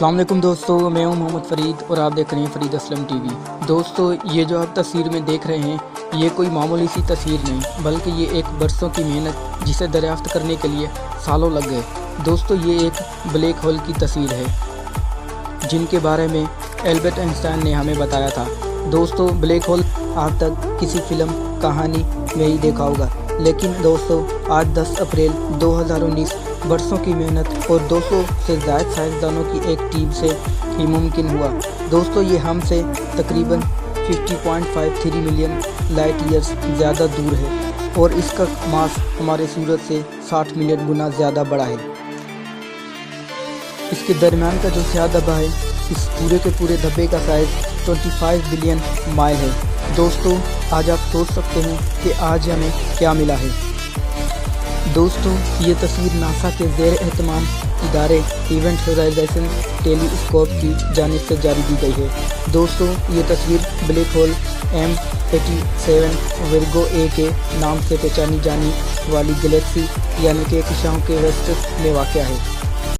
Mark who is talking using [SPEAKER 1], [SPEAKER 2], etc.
[SPEAKER 1] अस्सलाम वालेकुम दोस्तों, मैं हूं मोहम्मद फ़रीद और आप देख रहे हैं फ़रीद असलम टीवी। दोस्तों, ये जो आप तस्वीर में देख रहे हैं ये कोई मामूली सी तस्वीर नहीं बल्कि ये एक बरसों की मेहनत जिसे दरियाफ्त करने के लिए सालों लग गए। दोस्तों, ये एक ब्लैक होल की तस्वीर है जिनके बारे में एल्बर्ट आइंस्टाइन ने हमें बताया था। दोस्तों, ब्लैक होल आज तक किसी फिल्म कहानी में ही देखा होगा, लेकिन दोस्तों आज 10 अप्रैल 2019 बरसों की मेहनत और 200 से ज़्यादा साइंसदानों की एक टीम से ही मुमकिन हुआ। दोस्तों, ये हमसे तकरीबन 50.53 मिलियन लाइट ईयर्स ज़्यादा दूर है और इसका मास हमारे सूरज से 60 मिलियन गुना ज़्यादा बड़ा है। इसके दरमियान का जो स्याह धब्बा है, इस पूरे के पूरे धब्बे का साइज़ 25 बिलियन माइल है। दोस्तों, आज आप सोच सकते हैं कि आज हमें क्या मिला है। दोस्तों, ये तस्वीर नासा के ज़ेर एहतमाम इदारे इवेंट होराइज़न टेलीस्कोप की जानिब से जारी की गई है। दोस्तों, ये तस्वीर ब्लैक होल M87 वर्गो ए के नाम से पहचानी जाने वाली गैलेक्सी यानी कि कक्षाओं के वस्त में वाक़या है।